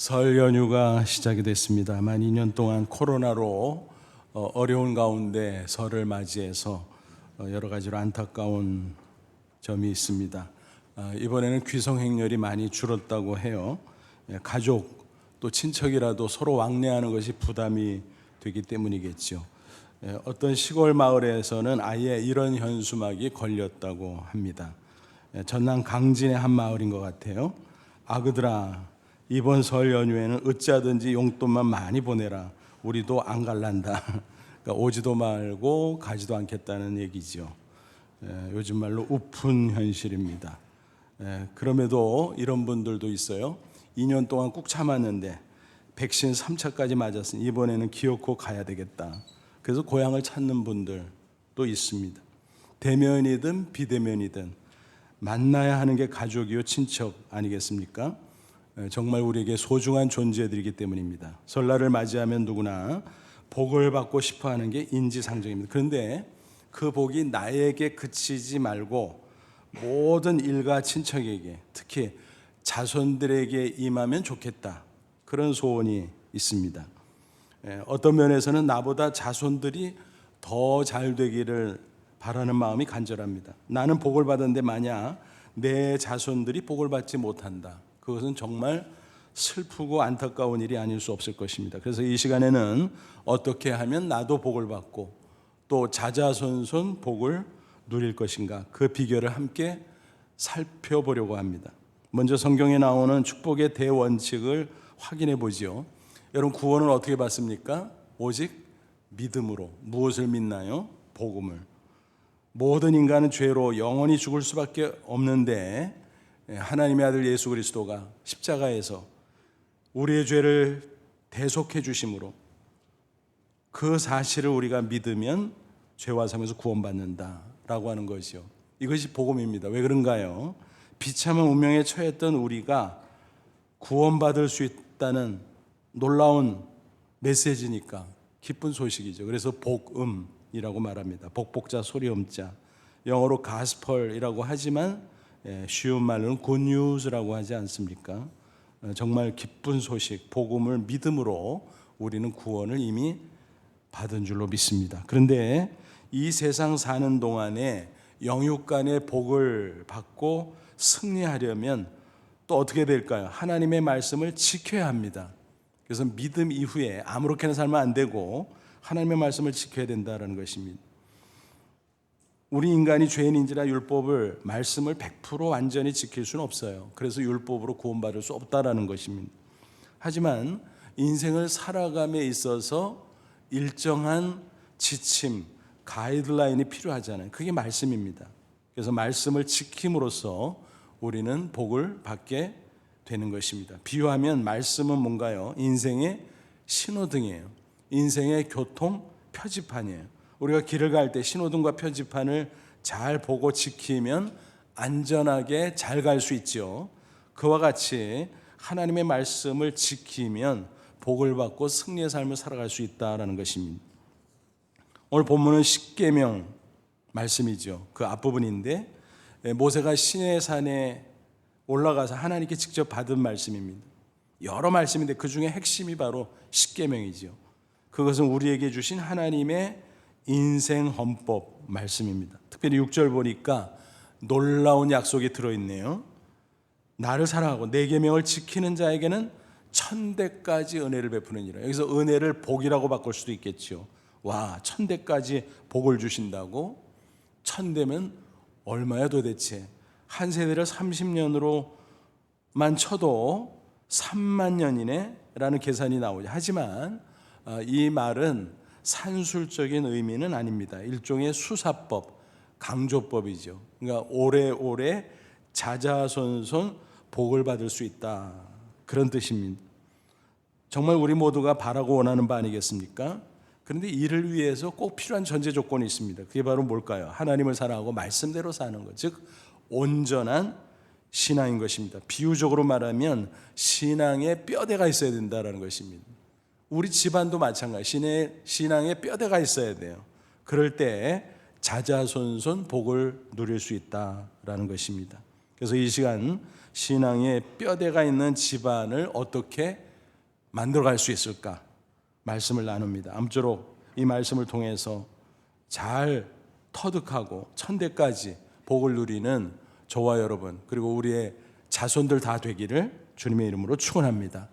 설 연휴가 시작이 됐습니다만 2년 동안 코로나로 어려운 가운데 설을 맞이해서 여러 가지로 안타까운 점이 있습니다. 이번에는 귀성 행렬이 많이 줄었다고 해요. 가족 또 친척이라도 서로 왕래하는 것이 부담이 되기 때문이겠죠. 어떤 시골 마을에서는 아예 이런 현수막이 걸렸다고 합니다. 전남 강진의 한 마을인 것 같아요. 아그들아, 이번 설 연휴에는 어찌하든지 용돈만 많이 보내라. 우리도 안 갈란다. 그러니까 오지도 말고 가지도 않겠다는 얘기죠. 요즘 말로 우픈 현실입니다. 그럼에도 이런 분들도 있어요. 2년 동안 꾹 참았는데 백신 3차까지 맞았으니 이번에는 기어코 가야 되겠다. 그래서 고향을 찾는 분들도 있습니다. 대면이든 비대면이든 만나야 하는 게 가족이요 친척 아니겠습니까? 정말 우리에게 소중한 존재들이기 때문입니다. 설날을 맞이하면 누구나 복을 받고 싶어하는 게 인지상정입니다. 그런데 그 복이 나에게 그치지 말고 모든 일가 친척에게, 특히 자손들에게 임하면 좋겠다, 그런 소원이 있습니다. 어떤 면에서는 나보다 자손들이 더 잘 되기를 바라는 마음이 간절합니다. 나는 복을 받았는데 만약 내 자손들이 복을 받지 못한다, 그것은 정말 슬프고 안타까운 일이 아닐 수 없을 것입니다. 그래서 이 시간에는 어떻게 하면 나도 복을 받고 또 자자손손 복을 누릴 것인가, 그 비결을 함께 살펴보려고 합니다. 먼저 성경에 나오는 축복의 대원칙을 확인해 보지요. 여러분, 구원은 어떻게 받습니까? 오직 믿음으로. 무엇을 믿나요? 복음을. 모든 인간은 죄로 영원히 죽을 수밖에 없는데 하나님의 아들 예수 그리스도가 십자가에서 우리의 죄를 대속해 주심으로 그 사실을 우리가 믿으면 죄와 삶에서 구원받는다라고 하는 것이요. 이것이 복음입니다. 왜 그런가요? 비참한 운명에 처했던 우리가 구원받을 수 있다는 놀라운 메시지니까 기쁜 소식이죠. 그래서 복음이라고 말합니다. 복복자 소리음자, 영어로 가스펄이라고 하지만 쉬운 말로는 굿뉴스라고 하지 않습니까? 정말 기쁜 소식, 복음을 믿음으로 우리는 구원을 이미 받은 줄로 믿습니다. 그런데 이 세상 사는 동안에 영육간의 복을 받고 승리하려면 또 어떻게 될까요? 하나님의 말씀을 지켜야 합니다. 그래서 믿음 이후에 아무렇게나 살면 안 되고 하나님의 말씀을 지켜야 된다는 것입니다. 우리 인간이 죄인인지라 율법을, 말씀을 100% 완전히 지킬 수는 없어요. 그래서 율법으로 구원받을 수 없다라는 것입니다. 하지만 인생을 살아감에 있어서 일정한 지침, 가이드라인이 필요하잖아요. 그게 말씀입니다. 그래서 말씀을 지킴으로써 우리는 복을 받게 되는 것입니다. 비유하면 말씀은 뭔가요? 인생의 신호등이에요. 인생의 교통 표지판이에요. 우리가 길을 갈 때 신호등과 표지판을 잘 보고 지키면 안전하게 잘 갈 수 있죠. 그와 같이 하나님의 말씀을 지키면 복을 받고 승리의 삶을 살아갈 수 있다는 것입니다. 오늘 본문은 십계명 말씀이죠. 그 앞부분인데 모세가 시내산에 올라가서 하나님께 직접 받은 말씀입니다. 여러 말씀인데 그 중에 핵심이 바로 십계명이죠. 그것은 우리에게 주신 하나님의 인생 헌법 말씀입니다. 특별히 6절 보니까 놀라운 약속이 들어있네요. 나를 사랑하고 내 계명을 지키는 자에게는 1000대까지 은혜를 베푸느니라. 여기서 은혜를 복이라고 바꿀 수도 있겠죠. 와, 1000대까지 복을 주신다고? 1000대면 얼마야 도대체? 한 세대를 30년으로만 쳐도 3만 년이네 라는 계산이 나오죠. 하지만 이 말은 산술적인 의미는 아닙니다. 일종의 수사법, 강조법이죠. 그러니까 오래오래 자자손손 복을 받을 수 있다, 그런 뜻입니다. 정말 우리 모두가 바라고 원하는 바 아니겠습니까? 그런데 이를 위해서 꼭 필요한 전제 조건이 있습니다. 그게 바로 뭘까요? 하나님을 사랑하고 말씀대로 사는 것, 즉 온전한 신앙인 것입니다. 비유적으로 말하면 신앙에 뼈대가 있어야 된다는 것입니다. 우리 집안도 마찬가지, 신앙에 뼈대가 있어야 돼요. 그럴 때 자자손손 복을 누릴 수 있다라는 것입니다. 그래서 이 시간 신앙에 뼈대가 있는 집안을 어떻게 만들어갈 수 있을까? 말씀을 나눕니다. 아무쪼록 이 말씀을 통해서 잘 터득하고 천대까지 복을 누리는 저와 여러분 그리고 우리의 자손들 다 되기를 주님의 이름으로 축원합니다.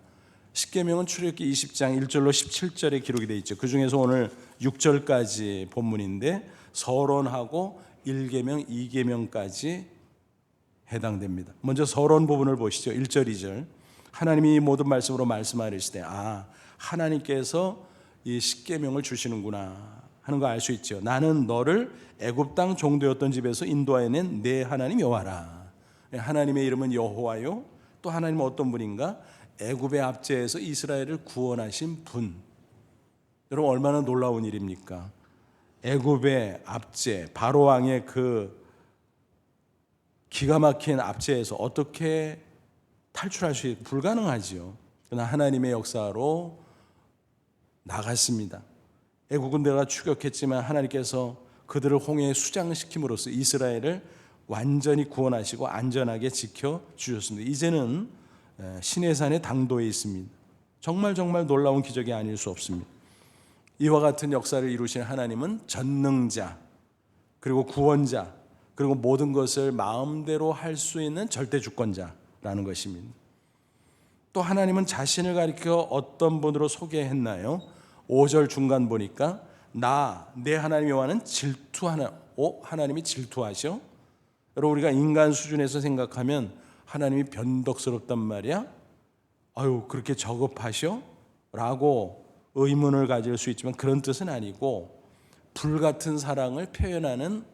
십계명은 출애굽기 20장 1절로 17절에 기록이 되어 있죠. 그 중에서 오늘 6절까지 본문인데 서론하고 1계명, 2계명까지 해당됩니다. 먼저 서론 부분을 보시죠. 1절, 2절. 하나님이 이 모든 말씀으로 말씀하시되 하나님께서 이 십계명을 주시는구나 하는 거 알 수 있죠. 나는 너를 애굽 땅 종되었던 집에서 인도하여낸 내 하나님 여호와라. 하나님의 이름은 여호와요. 또 하나님은 어떤 분인가? 애굽의 압제에서 이스라엘을 구원하신 분. 여러분 얼마나 놀라운 일입니까? 애굽의 압제, 바로 왕의 그 기가 막힌 압제에서 어떻게 탈출할 수 있고 불가능하지요. 그러나 하나님의 역사로 나갔습니다. 애국 군대가 추격했지만 하나님께서 그들을 홍해에 수장시킴으로써 이스라엘을 완전히 구원하시고 안전하게 지켜주셨습니다. 이제는 시내산의 당도에 있습니다. 정말 놀라운 기적이 아닐 수 없습니다. 이와 같은 역사를 이루신 하나님은 전능자 그리고 구원자 그리고 모든 것을 마음대로 할 수 있는 절대 주권자라는 것입니다. 또 하나님은 자신을 가리켜 어떤 분으로 소개했나요? 5절 중간 보니까 내 하나님 여호와는 질투하나. 하나님이 질투하셔? 여러분 우리가 인간 수준에서 생각하면 하나님이 변덕스럽단 말이야? 그렇게 저급하셔? 라고 의문을 가질 수 있지만 그런 뜻은 아니고 불같은 사랑을 표현하는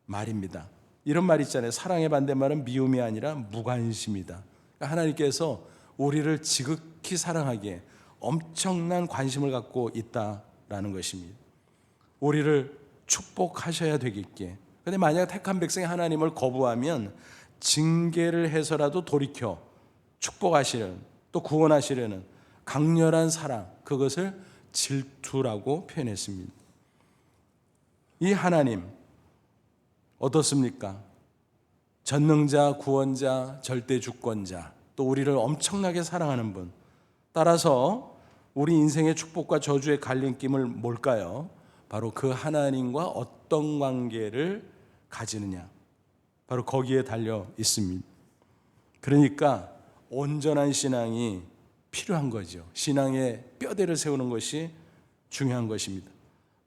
말입니다. 이런 말 있잖아요. 사랑의 반대말은 미움이 아니라 무관심이다. 하나님께서 우리를 지극히 사랑하기에 엄청난 관심을 갖고 있다라는 것입니다. 우리를 축복하셔야 되겠기에. 그런데 만약 택한 백성이 하나님을 거부하면 징계를 해서라도 돌이켜 축복하시려는 또 구원하시려는 강렬한 사랑, 그것을 질투라고 표현했습니다. 이 하나님 어떻습니까? 전능자, 구원자, 절대 주권자, 또 우리를 엄청나게 사랑하는 분. 따라서 우리 인생의 축복과 저주의 갈림길은 뭘까요? 바로 그 하나님과 어떤 관계를 가지느냐, 바로 거기에 달려 있습니다. 그러니까 온전한 신앙이 필요한 거죠. 신앙의 뼈대를 세우는 것이 중요한 것입니다.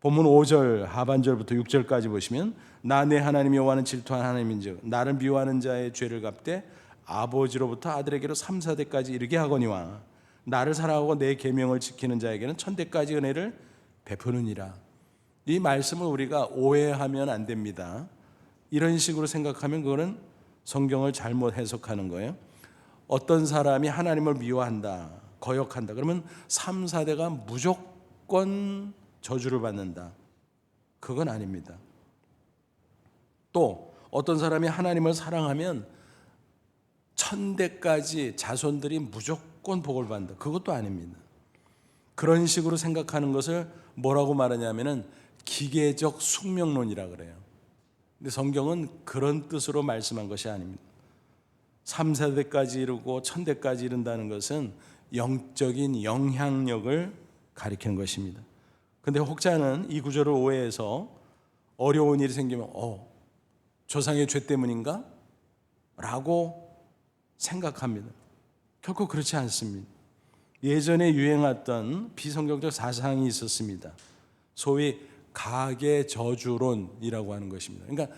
본문 5절 하반절부터 6절까지 보시면 나 내 하나님 여호와는 질투한 하나님인즉 나를 미워하는 자의 죄를 갚되 아버지로부터 아들에게로 3, 4대까지 이르게 하거니와 나를 사랑하고 내 계명을 지키는 자에게는 1000대까지 은혜를 베푸느니라. 이 말씀을 우리가 오해하면 안 됩니다. 이런 식으로 생각하면 그거는 성경을 잘못 해석하는 거예요. 어떤 사람이 하나님을 미워한다, 거역한다, 그러면 3, 4대가 무조건 저주를 받는다. 그건 아닙니다. 또 어떤 사람이 하나님을 사랑하면 1000대까지 자손들이 무조건 복을 받는다. 그것도 아닙니다. 그런 식으로 생각하는 것을 뭐라고 말하냐면은 기계적 숙명론이라 그래요. 근데 성경은 그런 뜻으로 말씀한 것이 아닙니다. 3, 4대까지 이루고 1000대까지 이룬다는 것은 영적인 영향력을 가리키는 것입니다. 근데 혹자는 이 구절을 오해해서 어려운 일이 생기면 조상의 죄 때문인가? 라고 생각합니다. 결코 그렇지 않습니다. 예전에 유행했던 비성경적 사상이 있었습니다. 소위 가계 저주론이라고 하는 것입니다. 그러니까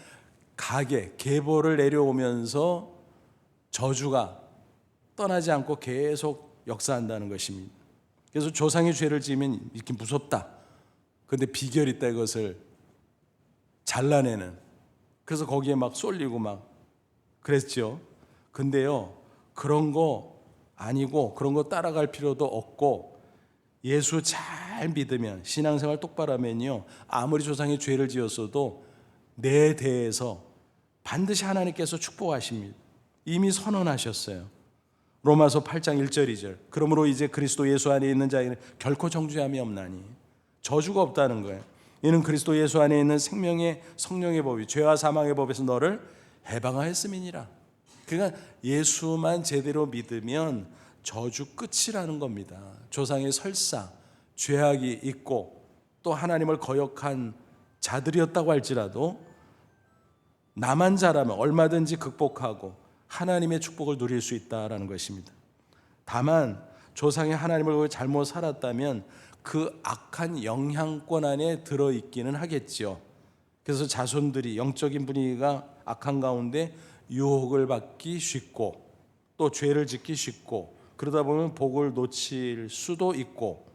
계보를 내려오면서 저주가 떠나지 않고 계속 역사한다는 것입니다. 그래서 조상의 죄를 지으면 이렇게 무섭다. 그런데 비결이 있다, 이것을 잘라내는. 그래서 거기에 막 쏠리고 막 그랬죠. 근데요, 그런 거 아니고 그런 거 따라갈 필요도 없고 예수 잘 믿으면, 신앙생활 똑바로 하면요, 아무리 조상의 죄를 지었어도 내 대에서 반드시 하나님께서 축복하십니다. 이미 선언하셨어요. 로마서 8장 1절 2절. 그러므로 이제 그리스도 예수 안에 있는 자에게는 결코 정죄함이 없나니, 저주가 없다는 거예요. 이는 그리스도 예수 안에 있는 생명의 성령의 법이 죄와 사망의 법에서 너를 해방하였음이니라. 그러니까 예수만 제대로 믿으면 저주 끝이라는 겁니다. 조상의 설사, 죄악이 있고 또 하나님을 거역한 자들이었다고 할지라도 나만 잘하면 얼마든지 극복하고 하나님의 축복을 누릴 수 있다라는 것입니다. 다만 조상의 하나님을 잘못 살았다면 그 악한 영향권 안에 들어있기는 하겠죠. 그래서 자손들이 영적인 분위기가 악한 가운데 유혹을 받기 쉽고 또 죄를 짓기 쉽고 그러다 보면 복을 놓칠 수도 있고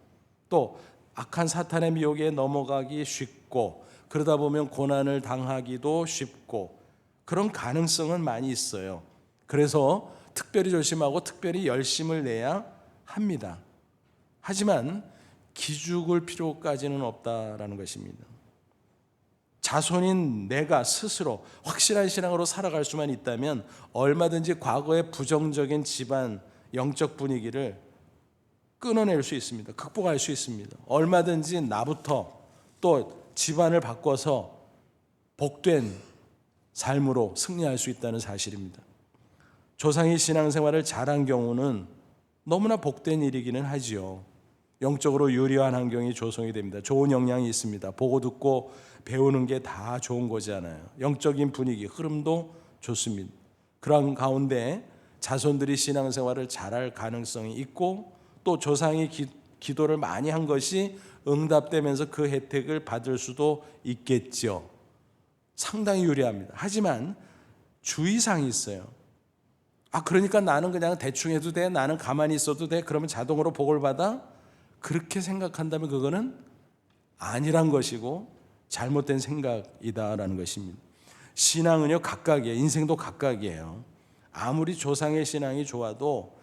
또 악한 사탄의 미혹에 넘어가기 쉽고 그러다 보면 고난을 당하기도 쉽고 그런 가능성은 많이 있어요. 그래서 특별히 조심하고 특별히 열심을 내야 합니다. 하지만 기죽을 필요까지는 없다라는 것입니다. 자손인 내가 스스로 확실한 신앙으로 살아갈 수만 있다면 얼마든지 과거의 부정적인 집안 영적 분위기를 끊어낼 수 있습니다. 극복할 수 있습니다. 얼마든지 나부터 또 집안을 바꿔서 복된 삶으로 승리할 수 있다는 사실입니다. 조상이 신앙생활을 잘한 경우는 너무나 복된 일이기는 하지요. 영적으로 유리한 환경이 조성이 됩니다. 좋은 영향이 있습니다. 보고 듣고 배우는 게 다 좋은 거잖아요. 영적인 분위기, 흐름도 좋습니다. 그런 가운데 자손들이 신앙생활을 잘할 가능성이 있고 또 조상이 기도를 많이 한 것이 응답되면서 그 혜택을 받을 수도 있겠죠. 상당히 유리합니다. 하지만 주의사항이 있어요. 그러니까 나는 그냥 대충 해도 돼, 나는 가만히 있어도 돼, 그러면 자동으로 복을 받아? 그렇게 생각한다면 그거는 아니란 것이고 잘못된 생각이다라는 것입니다. 신앙은요 각각이에요. 인생도 각각이에요. 아무리 조상의 신앙이 좋아도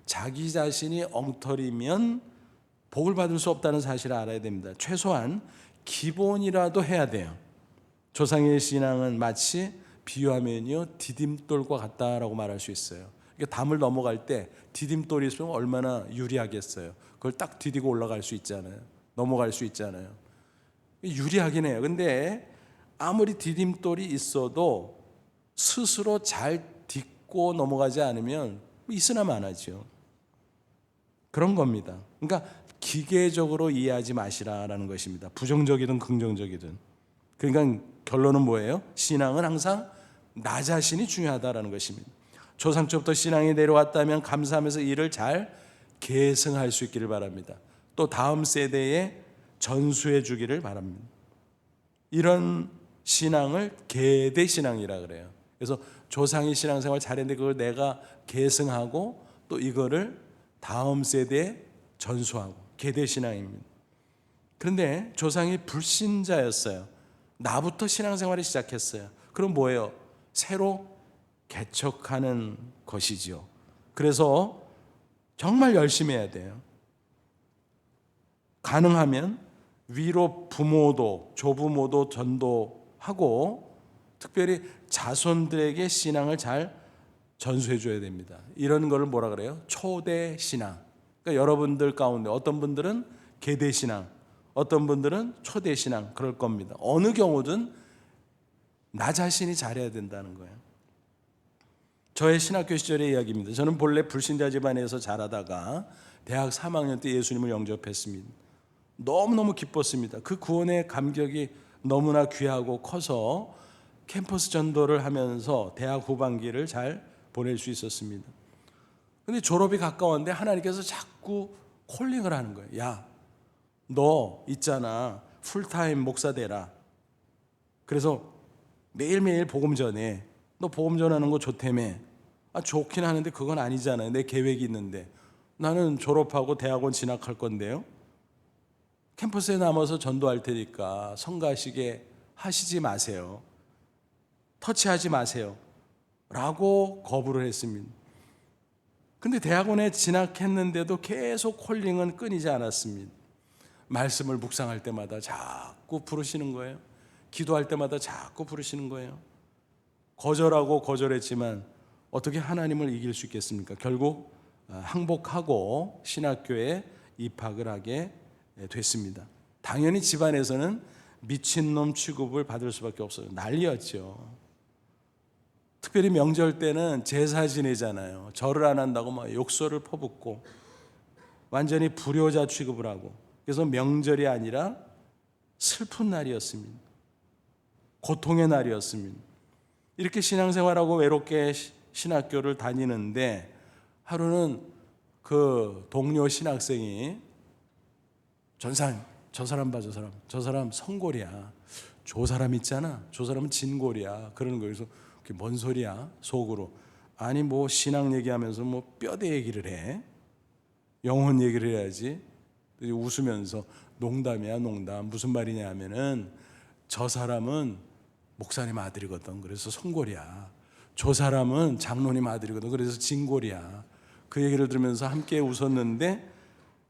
자기 자신이 엉터리면 복을 받을 수 없다는 사실을 알아야 됩니다. 최소한 기본이라도 해야 돼요. 조상의 신앙은 마치 비유하면요 디딤돌과 같다라고 말할 수 있어요. 담을 넘어갈 때 디딤돌이 있으면 얼마나 유리하겠어요. 그걸 딱 디디고 올라갈 수 있잖아요. 넘어갈 수 있잖아요. 유리하긴 해요. 근데 아무리 디딤돌이 있어도 스스로 잘 딛고 넘어가지 않으면 있으나 마나죠. 그런 겁니다. 그러니까 기계적으로 이해하지 마시라라는 것입니다. 부정적이든 긍정적이든. 그러니까 결론은 뭐예요? 신앙은 항상 나 자신이 중요하다라는 것입니다. 조상적부터 신앙이 내려왔다면 감사하면서 이를 잘 계승할 수 있기를 바랍니다. 또 다음 세대에 전수해 주기를 바랍니다. 이런 신앙을 계대 신앙이라 그래요. 그래서 조상이 신앙생활 잘했는데 그걸 내가 계승하고 또 이거를 다음 세대에 전수하고 계대 신앙입니다. 그런데 조상이 불신자였어요. 나부터 신앙생활을 시작했어요. 그럼 뭐예요? 새로 개척하는 것이지요. 그래서 정말 열심히 해야 돼요. 가능하면 위로 부모도 조부모도 전도하고 특별히 자손들에게 신앙을 잘 전수해 줘야 됩니다. 이런 거를 뭐라 그래요? 초대 신앙. 그러니까 여러분들 가운데 어떤 분들은 계대 신앙, 어떤 분들은 초대 신앙 그럴 겁니다. 어느 경우든 나 자신이 잘해야 된다는 거예요. 저의 신학교 시절의 이야기입니다. 저는 본래 불신자 집안에서 자라다가 대학 3학년 때 예수님을 영접했습니다. 너무너무 기뻤습니다. 그 구원의 감격이 너무나 귀하고 커서 캠퍼스 전도를 하면서 대학 후반기를 잘 보낼 수 있었습니다. 근데 졸업이 가까웠는데 하나님께서 자꾸 콜링을 하는 거예요. 야, 너 있잖아. 풀타임 목사 되라. 그래서 매일매일 복음 전해. 너 복음 전하는 거 좋다며. 좋긴 하는데 그건 아니잖아요. 내 계획이 있는데. 나는 졸업하고 대학원 진학할 건데요. 캠퍼스에 남아서 전도할 테니까 성가시게 하시지 마세요. 터치하지 마세요. 라고 거부를 했습니다. 근데 대학원에 진학했는데도 계속 콜링은 끊이지 않았습니다. 말씀을 묵상할 때마다 자꾸 부르시는 거예요. 기도할 때마다 자꾸 부르시는 거예요. 거절하고 거절했지만 어떻게 하나님을 이길 수 있겠습니까? 결국 항복하고 신학교에 입학을 하게 됐습니다. 당연히 집안에서는 미친놈 취급을 받을 수밖에 없어요. 난리였죠. 특별히 명절 때는 제사 지내잖아요. 절을 안 한다고 막 욕설을 퍼붓고 완전히 불효자 취급을 하고, 그래서 명절이 아니라 슬픈 날이었습니다. 고통의 날이었습니다. 이렇게 신앙생활하고 외롭게 신학교를 다니는데 하루는 그 동료 신학생이 전상 저 사람 봐, 저 사람 성골이야, 저 사람 있잖아, 저 사람은 진골이야 그러는 거예요. 그래서 그게 뭔 소리야 속으로. 아니 뭐 신앙 얘기하면서 뭐 뼈대 얘기를 해, 영혼 얘기를 해야지. 웃으면서 농담이야 농담. 무슨 말이냐 하면은 저 사람은 목사님 아들이거든, 그래서 성골이야. 저 사람은 장로님 아들이거든, 그래서 진골이야. 그 얘기를 들으면서 함께 웃었는데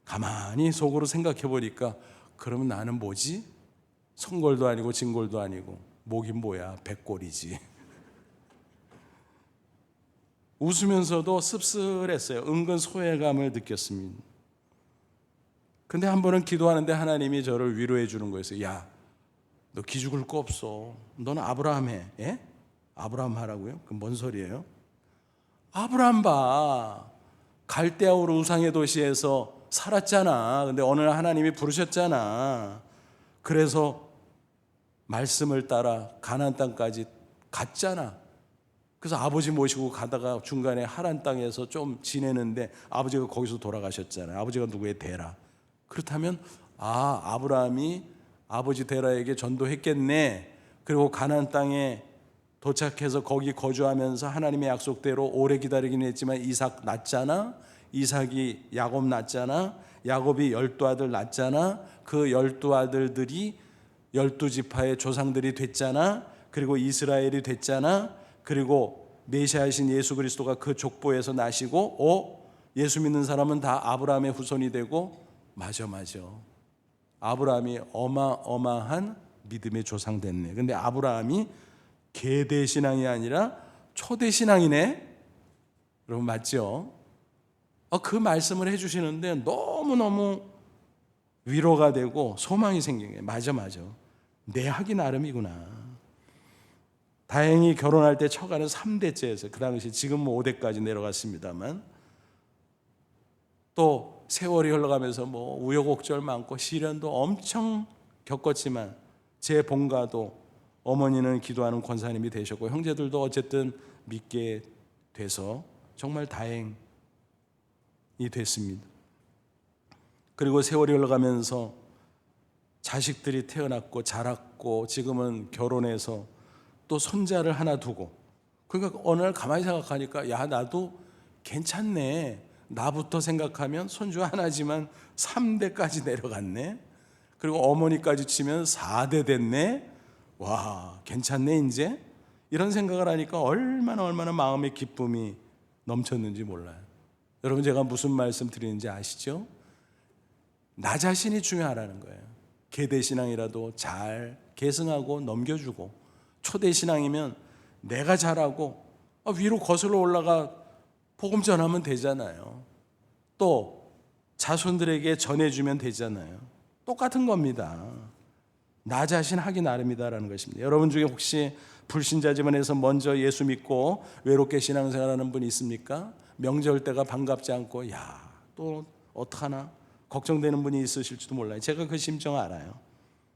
가만히 속으로 생각해 보니까 그러면 나는 뭐지? 성골도 아니고 진골도 아니고 목인 뭐야? 백골이지. 웃으면서도 씁쓸했어요. 은근 소외감을 느꼈습니다. 근데 한 번은 기도하는데 하나님이 저를 위로해 주는 거였어요. 야, 너 기죽을 거 없어. 너는 아브라함 해. 예? 아브라함 하라고요? 그럼 뭔 소리예요? 아브라함 봐. 갈대아우르 우상의 도시에서 살았잖아. 근데 어느 날 하나님이 부르셨잖아. 그래서 말씀을 따라 가나안 땅까지 갔잖아. 그래서 아버지 모시고 가다가 중간에 하란 땅에서 좀 지내는데 아버지가 거기서 돌아가셨잖아요. 아버지가 누구의 대라. 그렇다면 아브라함이 아버지 데라에게 전도했겠네. 그리고 가나안 땅에 도착해서 거기 거주하면서 하나님의 약속대로 오래 기다리긴 했지만 이삭 낳잖아. 이삭이 야곱 낳잖아. 야곱이 12아들 낳잖아. 그 12아들들이 12지파의 조상들이 됐잖아. 그리고 이스라엘이 됐잖아. 그리고 메시아이신 예수 그리스도가 그 족보에서 나시고 예수 믿는 사람은 다 아브라함의 후손이 되고. 맞아. 아브라함이 어마어마한 믿음의 조상 됐네. 근데 아브라함이 계대신앙이 아니라 초대신앙이네. 여러분 맞죠? 그 말씀을 해주시는데 너무너무 위로가 되고 소망이 생긴 거예요. 맞아. 내 하기 나름이구나. 다행히 결혼할 때 처가는 3대째였어요. 그 당시 지금은 5대까지 내려갔습니다만, 또 세월이 흘러가면서 뭐 우여곡절 많고 시련도 엄청 겪었지만 제 본가도 어머니는 기도하는 권사님이 되셨고 형제들도 어쨌든 믿게 돼서 정말 다행이 됐습니다. 그리고 세월이 흘러가면서 자식들이 태어났고 자랐고 지금은 결혼해서 또 손자를 하나 두고, 그러니까 어느 날 가만히 생각하니까 야, 나도 괜찮네. 나부터 생각하면 손주 하나지만 3대까지 내려갔네. 그리고 어머니까지 치면 4대 됐네. 와, 괜찮네 이제. 이런 생각을 하니까 얼마나 마음의 기쁨이 넘쳤는지 몰라요. 여러분 제가 무슨 말씀 드리는지 아시죠? 나 자신이 중요하라는 거예요. 계대신앙이라도 잘 계승하고 넘겨주고, 초대신앙이면 내가 잘하고 위로 거슬러 올라가 복음 전하면 되잖아요. 또 자손들에게 전해주면 되잖아요. 똑같은 겁니다. 나 자신 하기 나름이다라는 것입니다. 여러분 중에 혹시 불신자 집안에서 먼저 예수 믿고 외롭게 신앙생활하는 분이 있습니까? 명절 때가 반갑지 않고 또 어떡하나 걱정되는 분이 있으실지도 몰라요. 제가 그 심정 알아요.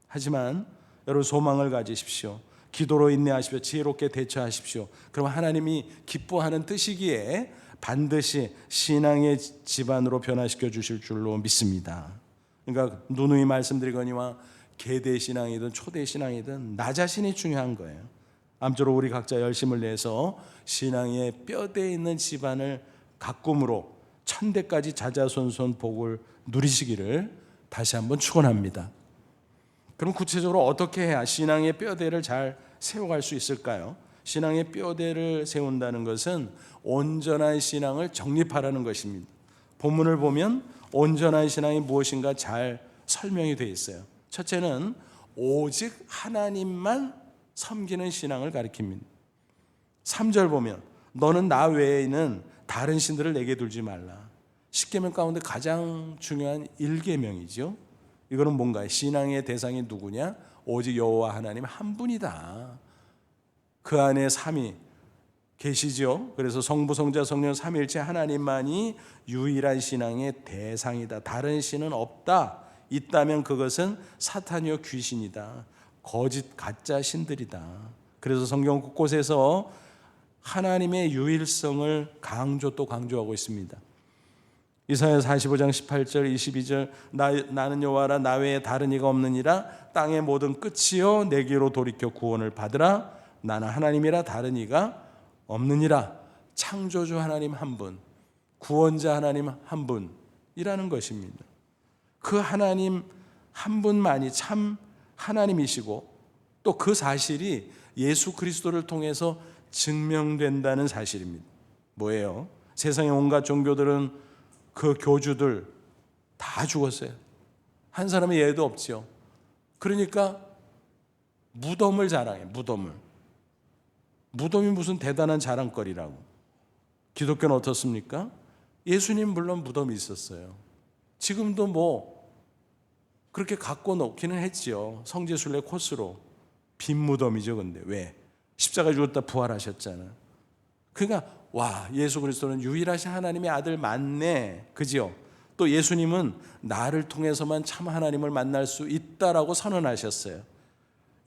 하지만 여러분 소망을 가지십시오. 기도로 인내하십시오. 지혜롭게 대처하십시오. 그럼 하나님이 기뻐하는 뜻이기에 반드시 신앙의 집안으로 변화시켜 주실 줄로 믿습니다. 그러니까 누누이 말씀드리거니와 계대신앙이든 초대신앙이든 나 자신이 중요한 거예요. 아무쪼록 우리 각자 열심을 내서 신앙의 뼈대에 있는 집안을 가꿈으로 천대까지 자자손손 복을 누리시기를 다시 한번 축원합니다. 그럼 구체적으로 어떻게 해야 신앙의 뼈대를 잘 세워갈 수 있을까요? 신앙의 뼈대를 세운다는 것은 온전한 신앙을 정립하라는 것입니다. 본문을 보면 온전한 신앙이 무엇인가 잘 설명이 되어 있어요. 첫째는 오직 하나님만 섬기는 신앙을 가리킵니다. 3절 보면 너는 나 외에는 다른 신들을 내게 둘지 말라. 10계명 가운데 가장 중요한 1계명이죠. 이거는 뭔가요? 신앙의 대상이 누구냐? 오직 여호와 하나님 한 분이다. 그 안에 삼위 계시죠. 그래서 성부, 성자, 성령 삼위일체 하나님만이 유일한 신앙의 대상이다. 다른 신은 없다. 있다면 그것은 사탄이요 귀신이다. 거짓 가짜 신들이다. 그래서 성경 곳곳에서 하나님의 유일성을 또 강조하고 있습니다. 이사야 45장 18절 22절 나는 여호와라 나 외에 다른 이가 없느니라 땅의 모든 끝이요 내게로 돌이켜 구원을 받으라 나는 하나님이라 다른 이가 없느니라. 창조주 하나님 한 분, 구원자 하나님 한 분이라는 것입니다. 그 하나님 한 분만이 참 하나님이시고 또 그 사실이 예수 그리스도를 통해서 증명된다는 사실입니다. 뭐예요? 세상의 온갖 종교들은 그 교주들 다 죽었어요. 한 사람의 예도 없죠. 그러니까 무덤을 자랑해. 무덤이 무슨 대단한 자랑거리라고. 기독교는 어떻습니까? 예수님 물론 무덤이 있었어요. 지금도 뭐 그렇게 갖고 놓기는 했지요. 성지순례 코스로. 빈 무덤이죠. 근데 왜? 십자가에 죽었다 부활하셨잖아. 그러니까 와, 예수 그리스도는 유일하신 하나님의 아들 맞네. 그지요? 또 예수님은 나를 통해서만 참 하나님을 만날 수 있다라고 선언하셨어요.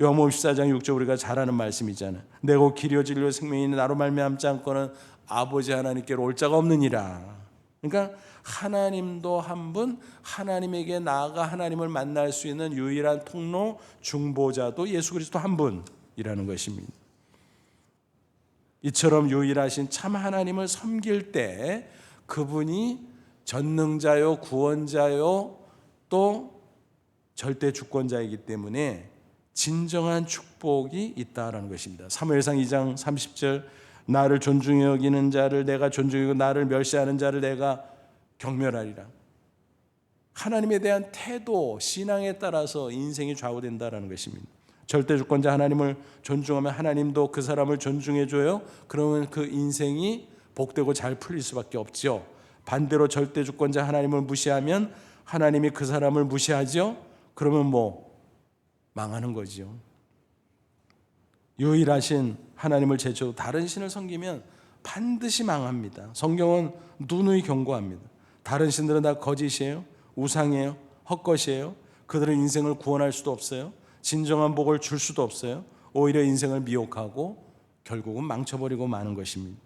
요한복음 14장 6절 우리가 잘 아는 말씀이잖아요. 내가 길이요 진리요 생명이 나로 말미암지 않고는 아버지 하나님께로 올 자가 없느니라. 그러니까 하나님도 한 분, 하나님에게 나아가 하나님을 만날 수 있는 유일한 통로, 중보자도 예수 그리스도 한 분이라는 것입니다. 이처럼 유일하신 참 하나님을 섬길 때 그분이 전능자요, 구원자요, 또 절대 주권자이기 때문에 진정한 축복이 있다라는 것입니다. 사무엘상 2장 30절 나를 존중히 여기는 자를 내가 존중하고 나를 멸시하는 자를 내가 경멸하리라. 하나님에 대한 태도, 신앙에 따라서 인생이 좌우된다라는 것입니다. 절대 주권자 하나님을 존중하면 하나님도 그 사람을 존중해 줘요. 그러면 그 인생이 복되고 잘 풀릴 수밖에 없죠. 반대로 절대 주권자 하나님을 무시하면 하나님이 그 사람을 무시하죠. 그러면 뭐 망하는 거지요. 유일하신 하나님을 제쳐도 다른 신을 섬기면 반드시 망합니다. 성경은 누누이 경고합니다. 다른 신들은 다 거짓이에요. 우상이에요. 헛것이에요. 그들은 인생을 구원할 수도 없어요. 진정한 복을 줄 수도 없어요. 오히려 인생을 미혹하고 결국은 망쳐버리고 마는 것입니다.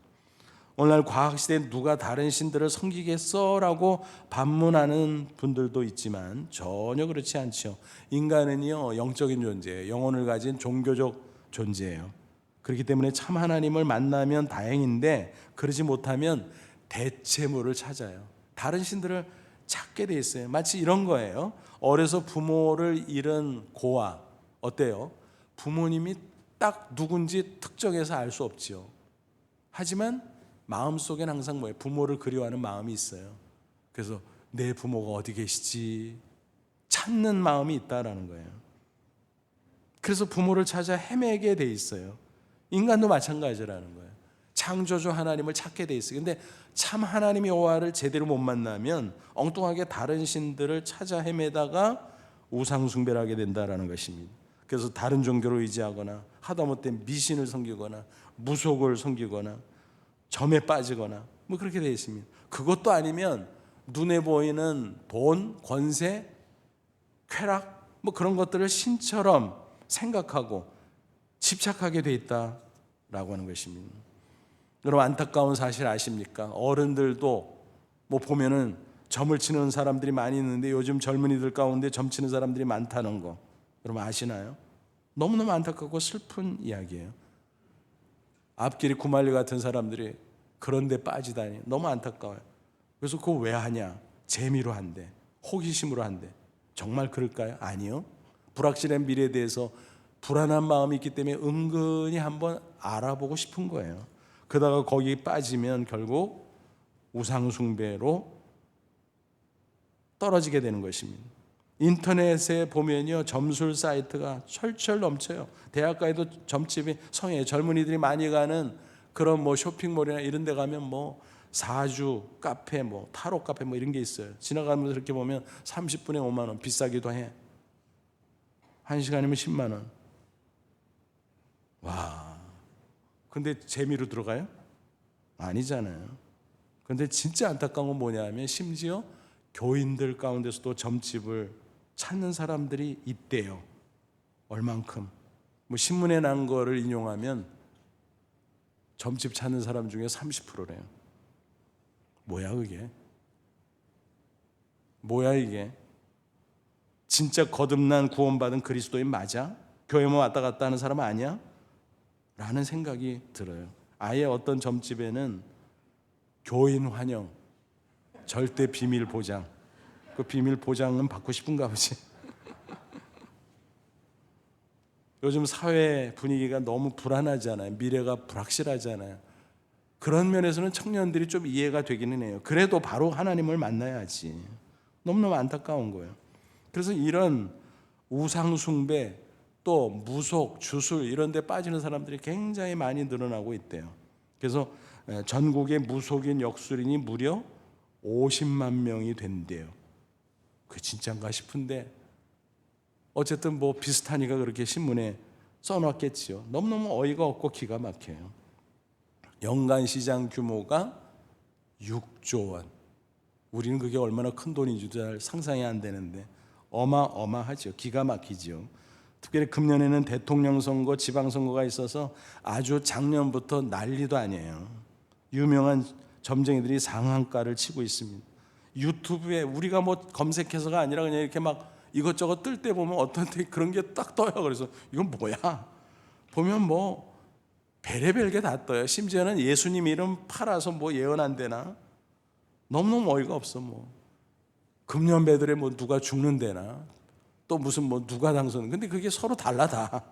오늘날 과학시대에 누가 다른 신들을 섬기겠어라고 반문하는 분들도 있지만 전혀 그렇지 않죠. 인간은요 영적인 존재예요. 영혼을 가진 종교적 존재예요. 그렇기 때문에 참 하나님을 만나면 다행인데 그러지 못하면 대체물을 찾아요. 다른 신들을 찾게 돼 있어요. 마치 이런 거예요. 어려서 부모를 잃은 고아 어때요? 부모님이 딱 누군지 특정해서 알 수 없죠. 하지만 마음속엔 항상 뭐예요? 부모를 그리워하는 마음이 있어요. 그래서 내 부모가 어디 계시지 찾는 마음이 있다라는 거예요. 그래서 부모를 찾아 헤매게 돼 있어요. 인간도 마찬가지라는 거예요. 창조주 하나님을 찾게 돼 있어요. 근데 참 하나님 여호와를 제대로 못 만나면 엉뚱하게 다른 신들을 찾아 헤매다가 우상 숭배를 하게 된다라는 것입니다. 그래서 다른 종교를 의지하거나 하다못해 미신을 섬기거나 무속을 섬기거나 점에 빠지거나 뭐 그렇게 되어 있습니다. 그것도 아니면 눈에 보이는 돈, 권세, 쾌락 뭐 그런 것들을 신처럼 생각하고 집착하게 돼 있다라고 하는 것입니다. 여러분 안타까운 사실 아십니까? 어른들도 뭐 보면은 점을 치는 사람들이 많이 있는데 요즘 젊은이들 가운데 점 치는 사람들이 많다는 거 여러분 아시나요? 너무너무 안타깝고 슬픈 이야기예요. 앞길이 구말리 같은 사람들이 그런 데 빠지다니 너무 안타까워요. 그래서 그거 왜 하냐? 재미로 한대. 호기심으로 한대. 정말 그럴까요? 아니요. 불확실한 미래에 대해서 불안한 마음이 있기 때문에 은근히 한번 알아보고 싶은 거예요. 그러다가 거기 빠지면 결국 우상숭배로 떨어지게 되는 것입니다. 인터넷에 보면요 점술 사이트가 철철 넘쳐요. 대학가에도 점집이 성에 젊은이들이 많이 가는 그런 뭐 쇼핑몰이나 이런 데 가면 뭐 사주 카페 뭐 타로 카페 뭐 이런 게 있어요. 지나가면서 이렇게 보면 30분에 5만 원 비싸기도 해. 1시간이면 10만 원. 와. 근데 재미로 들어가요? 아니잖아요. 그런데 진짜 안타까운 건 뭐냐면 심지어 교인들 가운데서도 점집을 찾는 사람들이 있대요. 얼만큼? 뭐 신문에 난 거를 인용하면 점집 찾는 사람 중에 30%래요. 뭐야 그게? 뭐야 이게? 진짜 거듭난 구원받은 그리스도인 맞아? 교회만 왔다 갔다 하는 사람 아니야? 라는 생각이 들어요. 아예 어떤 점집에는 교인 환영, 절대 비밀 보장. 그 비밀 보장은 받고 싶은가 보지. 요즘 사회 분위기가 너무 불안하잖아요. 미래가 불확실하잖아요. 그런 면에서는 청년들이 좀 이해가 되기는 해요. 그래도 바로 하나님을 만나야지. 너무너무 안타까운 거예요. 그래서 이런 우상숭배, 또 무속, 주술 이런 데 빠지는 사람들이 굉장히 많이 늘어나고 있대요. 그래서 전국의 무속인 역술인이 무려 50만 명이 된대요. 그게 진짠가 싶은데 어쨌든 뭐 비슷하니까 그렇게 신문에 써놨겠지요. 너무너무 어이가 없고 기가 막혀요. 연간 시장 규모가 6조 원. 우리는 그게 얼마나 큰 돈인지 잘 상상이 안 되는데 어마어마하죠. 기가 막히죠. 특별히 금년에는 대통령 선거, 지방선거가 있어서 아주 작년부터 난리도 아니에요. 유명한 점쟁이들이 상한가를 치고 있습니다. 유튜브에 우리가 뭐 검색해서가 아니라 그냥 이렇게 막 이것저것 뜰 때 보면 어떤 때 그런 게 딱 떠요. 그래서 이건 뭐야? 보면 뭐 별의별 게 다 떠요. 심지어는 예수님 이름 팔아서 뭐 예언한대나 너무너무 어이가 없어. 뭐 금년배들에 뭐 누가 죽는데나 또 무슨 뭐 누가 당선. 근데 그게 서로 달라 다.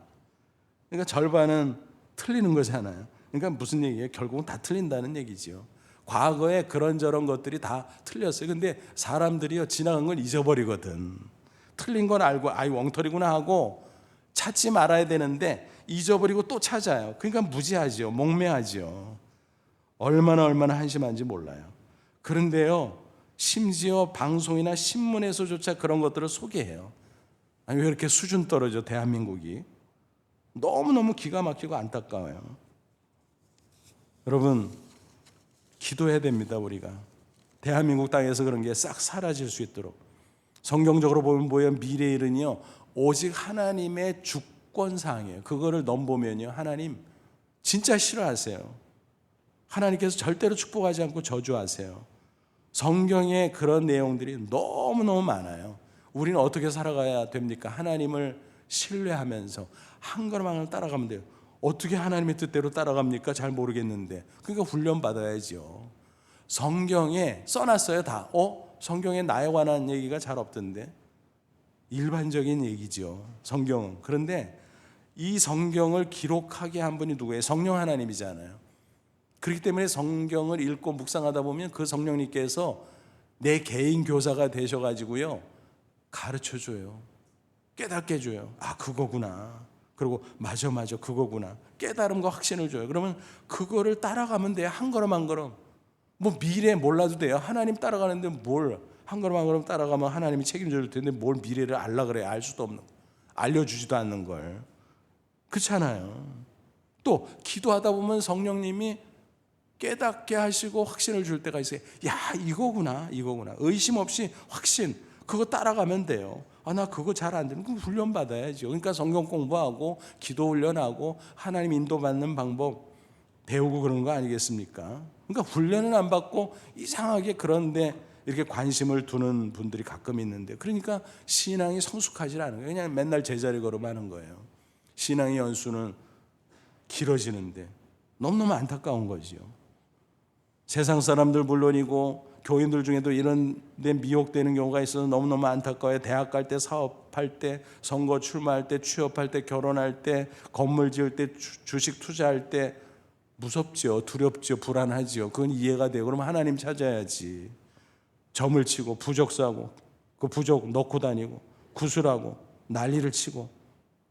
그러니까 절반은 틀리는 거잖아요. 그러니까 무슨 얘기예요? 결국은 다 틀린다는 얘기지요. 과거에 그런저런 것들이 다 틀렸어요. 근데 사람들이요 지나간 걸 잊어버리거든. 틀린 건 알고 아이 엉터리구나 하고 찾지 말아야 되는데 잊어버리고 또 찾아요. 그러니까 무지하죠. 목매하죠. 얼마나 한심한지 몰라요. 그런데요 심지어 방송이나 신문에서조차 그런 것들을 소개해요. 아니 왜 이렇게 수준 떨어져 대한민국이. 너무너무 기가 막히고 안타까워요. 여러분 기도해야 됩니다. 우리가 대한민국 땅에서 그런 게 싹 사라질 수 있도록. 성경적으로 보면 뭐예요? 미래일은요 오직 하나님의 주권사항이에요. 그거를 넘보면요 하나님 진짜 싫어하세요. 하나님께서 절대로 축복하지 않고 저주하세요. 성경에 그런 내용들이 너무너무 많아요. 우리는 어떻게 살아가야 됩니까? 하나님을 신뢰하면서 한 걸음 한 걸음 따라가면 돼요. 어떻게 하나님의 뜻대로 따라갑니까? 잘 모르겠는데. 그러니까 훈련 받아야죠. 성경에 써놨어요 다. 성경에 나에 관한 얘기가 잘 없던데. 일반적인 얘기죠 성경은. 그런데 이 성경을 기록하게 한 분이 누구예요? 성령 하나님이잖아요. 그렇기 때문에 성경을 읽고 묵상하다 보면 그 성령님께서 내 개인 교사가 되셔가지고요 가르쳐줘요. 깨닫게 해줘요. 아 그거구나. 그리고 맞아 그거구나. 깨달음과 확신을 줘요. 그러면 그거를 따라가면 돼요. 한 걸음 한 걸음. 뭐 미래 몰라도 돼요. 하나님 따라가는데 뭘 한 걸음 한 걸음 따라가면 하나님이 책임져 줄 텐데 뭘 미래를 알라 그래요. 알 수도 없는, 알려주지도 않는 걸. 그렇잖아요. 또 기도하다 보면 성령님이 깨닫게 하시고 확신을 줄 때가 있어요. 야 이거구나. 의심 없이 확신. 그거 따라가면 돼요. 나 그거 잘 안 되는 거 훈련 받아야죠. 그러니까 성경 공부하고 기도 훈련하고 하나님 인도받는 방법 배우고 그런 거 아니겠습니까? 그러니까 훈련은 안 받고 이상하게 그런데 이렇게 관심을 두는 분들이 가끔 있는데, 그러니까 신앙이 성숙하지 않은 거예요. 그냥 맨날 제자리 걸음하는 거예요. 신앙의 연수는 길어지는데 너무너무 안타까운 거죠. 세상 사람들 물론이고 교인들 중에도 이런 데 미혹되는 경우가 있어서 너무너무 안타까워요. 대학 갈 때, 사업할 때, 선거 출마할 때, 취업할 때, 결혼할 때, 건물 지을 때, 주식 투자할 때 무섭죠. 두렵죠. 불안하죠. 그건 이해가 돼요. 그러면 하나님 찾아야지. 점을 치고 부적 싸고 그 부적 넣고 다니고 구슬하고 난리를 치고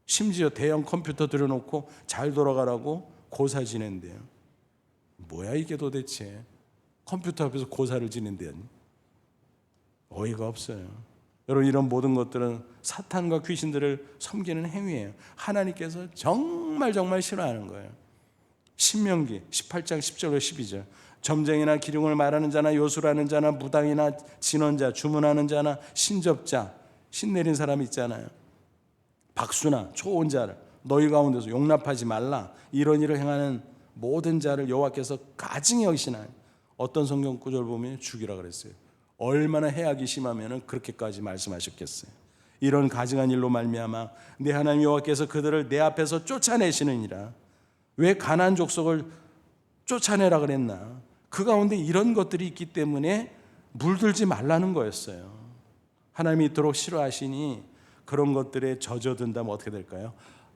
심지어 대형 컴퓨터 들여놓고 잘 돌아가라고 고사 지낸대요. 뭐야 이게 도대체. 컴퓨터 앞에서 고사를 지낸대요. 어이가 없어요. 여러분 이런 모든 것들은 사탄과 귀신들을 섬기는 행위예요. 하나님께서 정말 싫어하는 거예요. 신명기 18장 10절로 12절 점쟁이나 기륭을 말하는 자나 요술하는 자나 무당이나 진언자, 주문하는 자나 신접자, 신 내린 사람 있잖아요. 박수나 초혼자를 너희 가운데서 용납하지 말라. 이런 일을 행하는 모든 자를 여호와께서 가증히 여기시나니. 어떤 성경 구절 보면 죽이라 그랬어요. 얼마나 해악이 심하면 그렇게까지 말씀하셨겠어요. 이런 가증한 일로 말미암아 내 하나님 여호와께서 그들을 내 앞에서 쫓아내시느니라. 왜 가나안 족속을 쫓아내라 그랬나? 그 가운데 이런 것들이 있기 때문에 물들지 말라는 거였어요. 하나님이 이토록 싫어하시니 그런 것들에 젖어든다면 어떻게 될까요?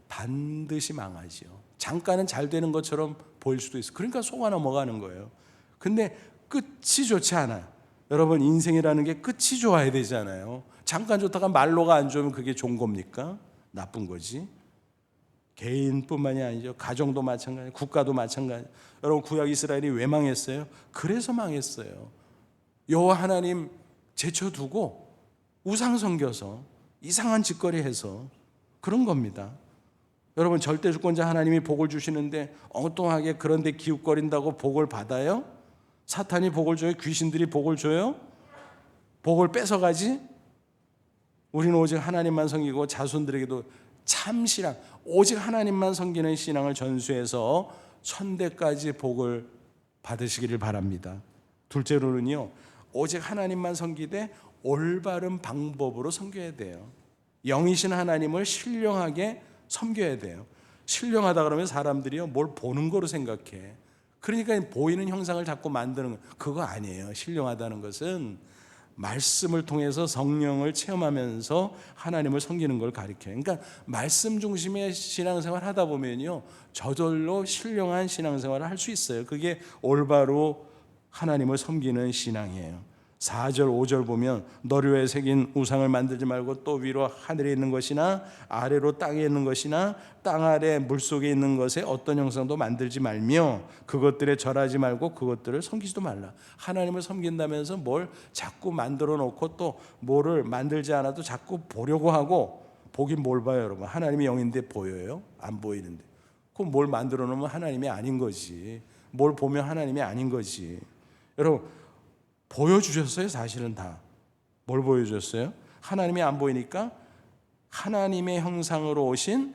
반드시 망하지요. 잠깐은 잘 되는 것처럼 보일 수도 있어요. 그러니까 속아 넘어가는 거예요. 근데 끝이 좋지 않아요. 여러분, 인생이라는 게 끝이 좋아야 되잖아요. 잠깐 좋다가 말로가 안 좋으면 그게 좋은 겁니까? 나쁜 거지. 개인뿐만이 아니죠. 가정도 마찬가지, 국가도 마찬가지. 여러분, 구약 이스라엘이 왜 망했어요? 그래서 망했어요. 여호와 하나님 제쳐두고 우상 섬겨서 이상한 짓거리 해서 그런 겁니다. 여러분, 절대 주권자 하나님이 복을 주시는데 엉뚱하게 그런데 기웃거린다고 복을 받아요? 사탄이 복을 줘요? 귀신들이 복을 줘요? 복을 뺏어가지? 우리는 오직 하나님만 섬기고 자손들에게도 참 신앙, 오직 하나님만 섬기는 신앙을 전수해서 천대까지 복을 받으시기를 바랍니다. 둘째로는요, 오직 하나님만 섬기되 올바른 방법으로 섬겨야 돼요. 영이신 하나님을 신령하게 섬겨야 돼요. 신령하다 그러면 사람들이요, 뭘 보는 거로 생각해. 그러니까 보이는 형상을 자꾸 만드는 거, 그거 아니에요. 신령하다는 것은 말씀을 통해서 성령을 체험하면서 하나님을 섬기는 걸 가리켜요. 그러니까 말씀 중심의 신앙생활 하다 보면요, 저절로 신령한 신앙생활을 할 수 있어요. 그게 올바로 하나님을 섬기는 신앙이에요. 4절 5절 보면 너류에 새긴 우상을 만들지 말고 또 위로 하늘에 있는 것이나 아래로 땅에 있는 것이나 땅 아래 물속에 있는 것에 어떤 형상도 만들지 말며 그것들에 절하지 말고 그것들을 섬기지도 말라. 하나님을 섬긴다면서 뭘 자꾸 만들어 놓고 또 뭐를 만들지 않아도 자꾸 보려고 하고, 보긴 뭘 봐요 여러분? 하나님이 영인데 보여요? 안 보이는데. 그럼 뭘 만들어 놓으면 하나님이 아닌 거지. 뭘 보면 하나님이 아닌 거지. 여러분, 보여주셨어요. 사실은 다. 뭘 보여주셨어요? 하나님이 안 보이니까 하나님의 형상으로 오신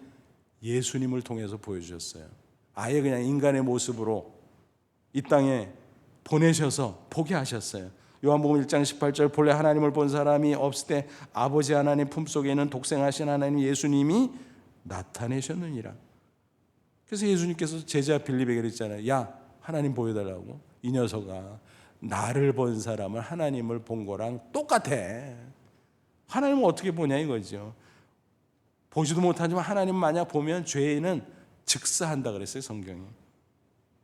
예수님을 통해서 보여주셨어요. 아예 그냥 인간의 모습으로 이 땅에 보내셔서 보게 하셨어요. 요한복음 1장 18절 본래 하나님을 본 사람이 없을 때 아버지 하나님 품속에 있는 독생하신 하나님 예수님이 나타내셨느니라. 그래서 예수님께서 제자 빌립에게 그랬잖아요. 야, 하나님 보여달라고. 이 녀석아, 나를 본 사람은 하나님을 본 거랑 똑같아. 하나님은 어떻게 보냐 이거죠. 보지도 못하지만 하나님 만약 보면 죄인은 즉사한다 그랬어요, 성경이.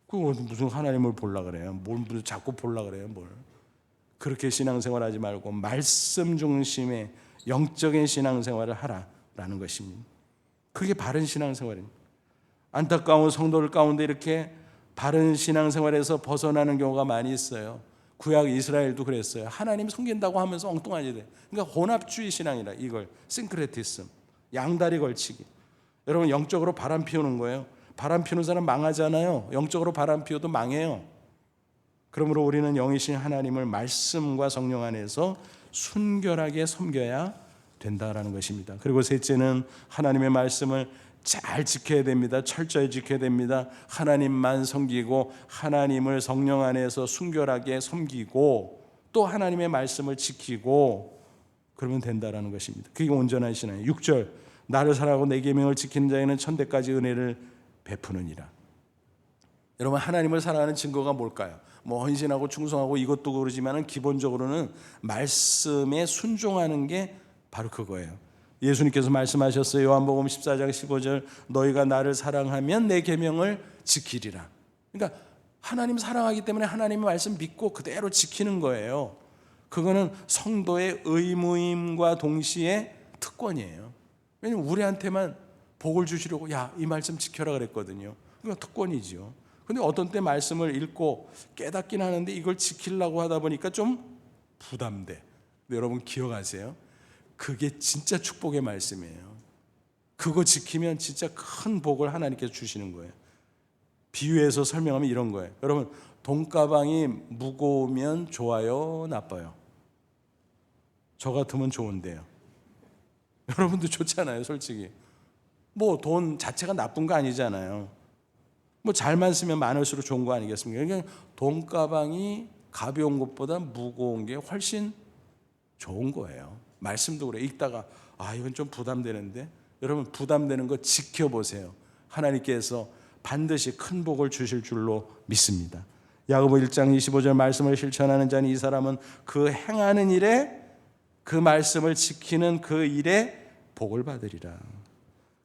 그거 무슨 하나님을 보려 그래요? 뭘 무슨 자꾸 보려 그래요, 뭘? 그렇게 신앙생활하지 말고 말씀 중심의 영적인 신앙생활을 하라라는 것입니다. 그게 바른 신앙생활입니다. 안타까운 성도들 가운데 이렇게 바른 신앙생활에서 벗어나는 경우가 많이 있어요. 구약 이스라엘도 그랬어요. 하나님 섬긴다고 하면서 엉뚱한 일이 돼. 그러니까 혼합주의 신앙이라, 이걸 싱크레티즘, 양다리 걸치기. 여러분, 영적으로 바람 피우는 거예요. 바람 피우는 사람 망하잖아요. 영적으로 바람 피워도 망해요. 그러므로 우리는 영이신 하나님을 말씀과 성령 안에서 순결하게 섬겨야 된다라는 것입니다. 그리고 셋째는 하나님의 말씀을 잘 지켜야 됩니다. 철저히 지켜야 됩니다. 하나님만 섬기고 하나님을 성령 안에서 순결하게 섬기고 또 하나님의 말씀을 지키고 그러면 된다라는 것입니다. 그게 온전한 신앙이에요. 6절 나를 사랑하고 내 계명을 지키는 자에는 천대까지 은혜를 베푸느니라. 여러분, 하나님을 사랑하는 증거가 뭘까요? 뭐 헌신하고 충성하고 이것도 그러지만 기본적으로는 말씀에 순종하는 게 바로 그거예요. 예수님께서 말씀하셨어요. 요한복음 14장 15절 너희가 나를 사랑하면 내 계명을 지키리라. 그러니까 하나님 사랑하기 때문에 하나님의 말씀 믿고 그대로 지키는 거예요. 그거는 성도의 의무임과 동시에 특권이에요. 왜냐하면 우리한테만 복을 주시려고 야, 이 말씀 지켜라 그랬거든요. 그러니까 특권이죠. 근데 어떤 때 말씀을 읽고 깨닫긴 하는데 이걸 지키려고 하다 보니까 좀 부담돼. 근데 여러분 기억하세요? 그게 진짜 축복의 말씀이에요. 그거 지키면 진짜 큰 복을 하나님께서 주시는 거예요. 비유해서 설명하면 이런 거예요. 여러분, 돈가방이 무거우면 좋아요, 나빠요? 저 같으면 좋은데요. 여러분도 좋잖아요, 솔직히. 뭐 돈 자체가 나쁜 거 아니잖아요. 뭐 잘만 쓰면 많을수록 좋은 거 아니겠습니까? 그러니까 돈가방이 가벼운 것보다 무거운 게 훨씬 좋은 거예요. 말씀도 그래. 읽다가 이건 좀 부담되는데, 여러분 부담되는 거 지켜보세요. 하나님께서 반드시 큰 복을 주실 줄로 믿습니다. 야고보 1장 25절 말씀을 실천하는 자는 이 사람은 그 행하는 일에, 그 말씀을 지키는 그 일에 복을 받으리라.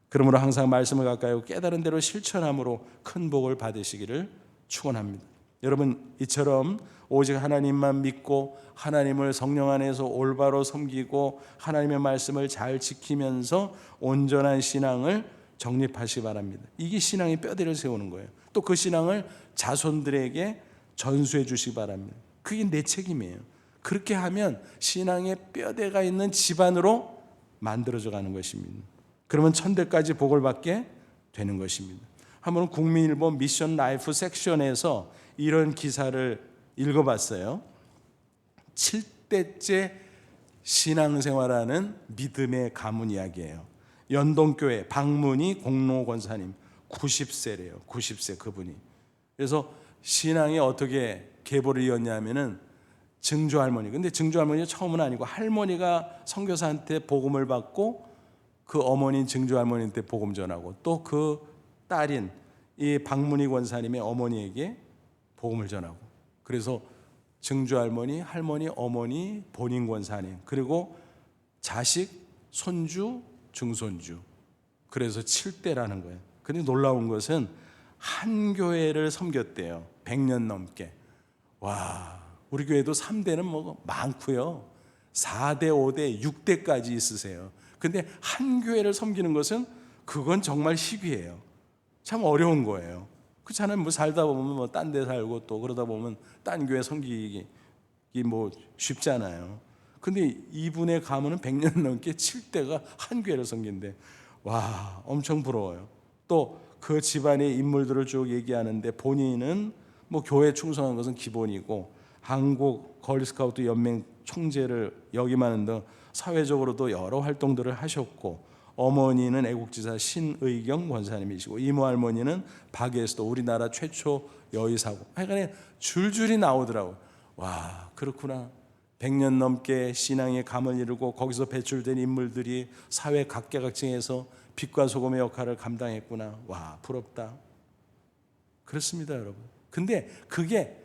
그러므로 항상 말씀을 가까이 하고 깨달은 대로 실천함으로 큰 복을 받으시기를 축원합니다. 여러분, 이처럼 오직 하나님만 믿고 하나님을 성령 안에서 올바로 섬기고 하나님의 말씀을 잘 지키면서 온전한 신앙을 정립하시기 바랍니다. 이게 신앙의 뼈대를 세우는 거예요. 또 그 신앙을 자손들에게 전수해 주시기 바랍니다. 그게 내 책임이에요. 그렇게 하면 신앙의 뼈대가 있는 집안으로 만들어져 가는 것입니다. 그러면 천대까지 복을 받게 되는 것입니다. 한번 국민일보 미션 라이프 섹션에서 이런 기사를 읽어봤어요. 7대째 신앙생활하는 믿음의 가문 이야기예요. 연동교회 박문희 공로 권사님 90세래요. 90세 그분이. 그래서 신앙이 어떻게 계보를 이었냐면은 증조 할머니. 근데 증조 할머니가 처음은 아니고 할머니가 선교사한테 복음을 받고 그 어머니인 증조 할머니한테 복음 전하고 또 그 딸인 이 박문희 권사님의 어머니에게 복음을 전하고, 그래서 증조 할머니, 할머니, 어머니, 본인 권사님, 그리고 자식, 손주, 증손주. 그래서 7대라는 거예요. 근데 놀라운 것은 한 교회를 섬겼대요. 100년 넘게. 와, 우리 교회도 3대는 뭐 많고요. 4대, 5대, 6대까지 있으세요. 근데 한 교회를 섬기는 것은 그건 정말 희귀해요. 참 어려운 거예요. 그렇잖아요. 뭐 살다 보면 뭐 딴 데 살고 또 그러다 보면 딴 교회 섬기기 뭐 쉽잖아요. 근데 이분의 가문은 100년 넘게 7대가 한 교회를 섬긴대. 와, 엄청 부러워요. 또 그 집안의 인물들을 쭉 얘기하는데 본인은 뭐 교회 충성한 것은 기본이고 한국 걸스카우트 연맹 총재를 역임하는 등 사회적으로도 여러 활동들을 하셨고, 어머니는 애국지사 신의경 권사님이시고 이모 할머니는 박예수도 우리나라 최초 여의사고, 하여간에 줄줄이 나오더라고요. 와, 그렇구나. 100년 넘게 신앙의 감을 이루고 거기서 배출된 인물들이 사회 각계각층에서 빛과 소금의 역할을 감당했구나. 와, 부럽다. 그렇습니다, 여러분. 근데 그게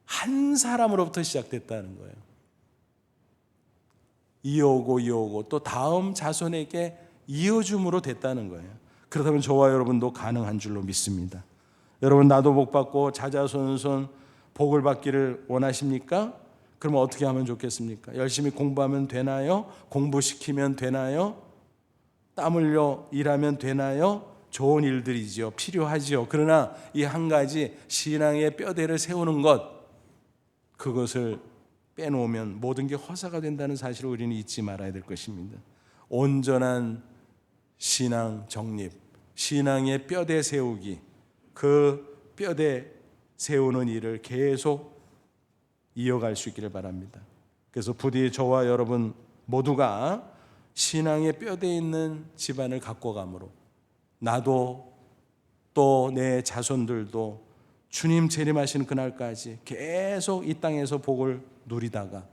한 사람으로부터 시작됐다는 거예요. 이어오고 또 다음 자손에게 이어줌으로 됐다는 거예요. 그렇다면 저와 여러분도 가능한 줄로 믿습니다. 여러분, 나도 복 받고 자자손손 복을 받기를 원하십니까? 그럼 어떻게 하면 좋겠습니까? 열심히 공부하면 되나요? 공부시키면 되나요? 땀 흘려 일하면 되나요? 좋은 일들이죠. 필요하죠. 그러나 이 한 가지 신앙의 뼈대를 세우는 것, 그것을 빼놓으면 모든 게 허사가 된다는 사실을 우리는 잊지 말아야 될 것입니다. 온전한 신앙 정립, 신앙의 뼈대 세우기, 그 뼈대 세우는 일을 계속 이어갈 수 있기를 바랍니다. 그래서 부디 저와 여러분 모두가 신앙의 뼈대 있는 집안을 갖고 가므로 나도 또 내 자손들도 주님 재림하시는 그날까지 계속 이 땅에서 복을 누리다가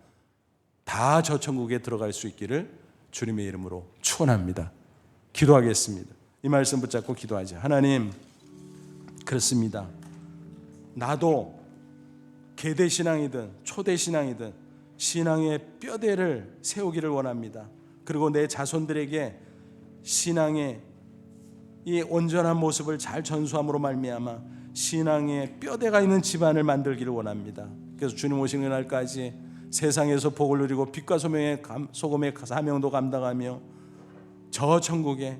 다 저 천국에 들어갈 수 있기를 주님의 이름으로 축원합니다. 기도하겠습니다. 이 말씀 붙잡고 기도하자. 하나님, 그렇습니다. 나도 계대신앙이든 초대신앙이든 신앙의 뼈대를 세우기를 원합니다. 그리고 내 자손들에게 신앙의 이 온전한 모습을 잘 전수함으로 말미암아 신앙의 뼈대가 있는 집안을 만들기를 원합니다. 그래서 주님 오시는 날까지 세상에서 복을 누리고 빛과 소금의 사명도 감당하며 저 천국에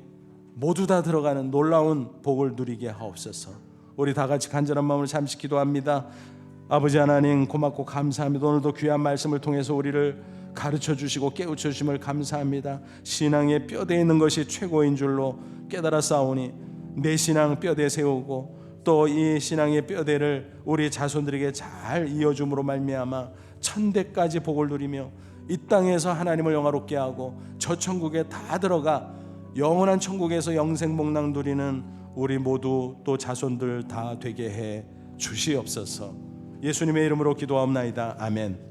모두 다 들어가는 놀라운 복을 누리게 하옵소서. 우리 다 같이 간절한 마음으로 잠시 기도합니다. 아버지 하나님, 고맙고 감사합니다. 오늘도 귀한 말씀을 통해서 우리를 가르쳐 주시고 깨우쳐 주심을 감사합니다. 신앙의 뼈대에 있는 것이 최고인 줄로 깨달아 싸우니 내 신앙 뼈대 세우고 또 이 신앙의 뼈대를 우리 자손들에게 잘 이어줌으로 말미암아 천대까지 복을 누리며 이 땅에서 하나님을 영화롭게 하고 저 천국에 다 들어가 영원한 천국에서 영생복락 누리는 우리 모두 또 자손들 다 되게 해 주시옵소서. 예수님의 이름으로 기도하옵나이다. 아멘.